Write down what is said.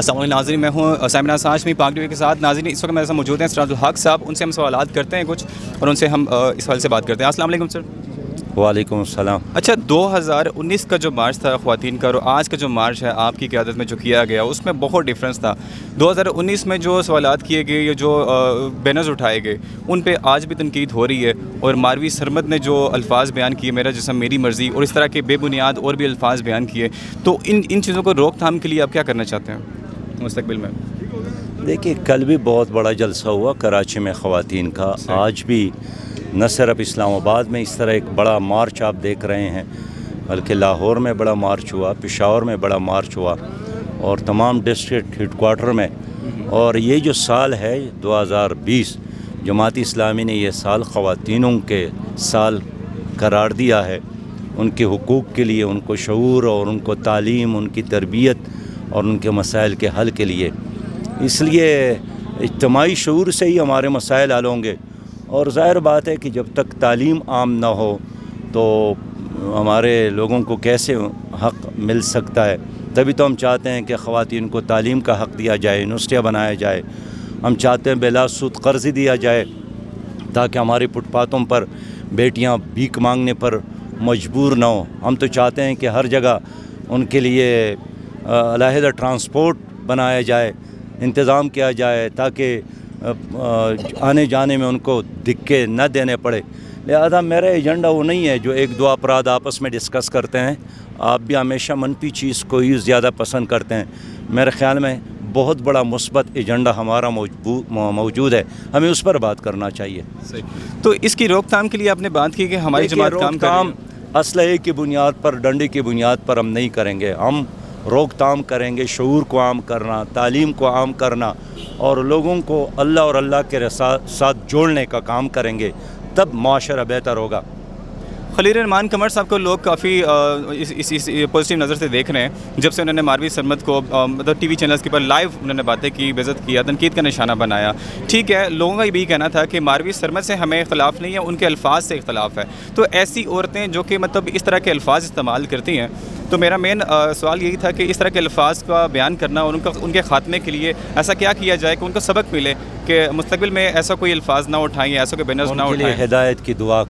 السلام علیکم ناظرین، میں ہوں سائمن ہاشمی پاک ٹی وی کے ساتھ۔ ناظرین اس وقت میرے ساتھ موجود ہیں سراج الحق صاحب، ان سے ہم سوالات کرتے ہیں کچھ اور ان سے ہم اس حوالے سے بات کرتے ہیں۔ السلام علیکم سر۔ وعلیکم السلام۔ اچھا، 2019 کا جو مارچ تھا خواتین کا اور آج کا جو مارچ ہے آپ کی قیادت میں جو کیا گیا اس میں بہت ڈفرینس تھا۔ 2019 میں جو سوالات کیے گئے یا جو بینرز اٹھائے گئے ان پہ آج بھی تنقید ہو رہی ہے، اور ماروی سرمد نے جو الفاظ بیان کیے، میرا جسم میری مرضی اور اس طرح کے بے بنیاد اور بھی الفاظ بیان کیے، تو ان چیزوں کو روک تھام کے لیے آپ کیا کرنا چاہتے ہیں مستقبل میں؟ دیکھیے، کل بھی بہت بڑا جلسہ ہوا کراچی میں خواتین کا۔ آج بھی نہ صرف اسلام آباد میں اس طرح ایک بڑا مارچ آپ دیکھ رہے ہیں، بلکہ لاہور میں بڑا مارچ ہوا، پشاور میں بڑا مارچ ہوا، اور تمام ڈسٹرکٹ ہیڈ کوارٹر میں۔ اور یہ جو سال ہے 2020، جماعت اسلامی نے یہ سال خواتینوں کے سال قرار دیا ہے، ان کے حقوق کے لیے، ان کو شعور اور ان کو تعلیم، ان کی تربیت اور ان کے مسائل کے حل کے لیے۔ اس لیے اجتماعی شعور سے ہی ہمارے مسائل حل ہوں گے، اور ظاہر بات ہے کہ جب تک تعلیم عام نہ ہو تو ہمارے لوگوں کو کیسے حق مل سکتا ہے؟ تبھی تو ہم چاہتے ہیں کہ خواتین کو تعلیم کا حق دیا جائے، یونیورسٹیاں بنایا جائے۔ ہم چاہتے ہیں بلا سود قرض دیا جائے تاکہ ہمارے فٹ پاتھوں پر بیٹیاں بھیک مانگنے پر مجبور نہ ہوں۔ ہم تو چاہتے ہیں کہ ہر جگہ ان کے لیے علیحدہ ٹرانسپورٹ بنایا جائے، انتظام کیا جائے تاکہ آنے جانے میں ان کو دھکے نہ دینے پڑے۔ لہذا میرا ایجنڈا وہ نہیں ہے جو ایک دو افراد آپس میں ڈسکس کرتے ہیں۔ آپ بھی ہمیشہ منفی چیز کو ہی زیادہ پسند کرتے ہیں۔ میرے خیال میں بہت بڑا مثبت ایجنڈا ہمارا موجود ہے، ہمیں اس پر بات کرنا چاہیے۔ صحیح۔ تو اس کی روک تھام کے لیے آپ نے بات کی کہ ہماری جماعت کام کر رہی ہے۔ اسلحے کی بنیاد پر، ڈنڈے کی بنیاد پر ہم نہیں کریں گے۔ ہم روک تھام کریں گے، شعور کو عام کرنا، تعلیم کو عام کرنا، اور لوگوں کو اللہ اور اللہ کے ساتھ جوڑنے کا کام کریں گے، تب معاشرہ بہتر ہوگا۔ خلیل الرحمان قمر صاحب کو لوگ کافی اس پازیٹیو نظر سے دیکھ رہے ہیں، جب سے انہوں نے ماروی سرمد کو مطلب ٹی وی چینلز کے پر لائیو انہوں نے باتیں کی، بے عزت کیا، تنقید کا نشانہ بنایا۔ ٹھیک ہے، لوگوں کا یہ بھی کہنا تھا کہ ماروی سرمد سے ہمیں اختلاف نہیں ہے، ان کے الفاظ سے اختلاف ہے۔ تو ایسی عورتیں جو کہ مطلب اس طرح کے الفاظ استعمال کرتی ہیں، تو میرا مین سوال یہی تھا کہ اس طرح کے الفاظ کا بیان کرنا اور ان کے خاتمے کے لیے ایسا کیا کیا جائے کہ ان کو سبق ملے کہ مستقبل میں ایسا کوئی الفاظ نہ اٹھائیں، ایسا کوئی بینرز نہ اٹھائیں۔ ہدایت کی دعا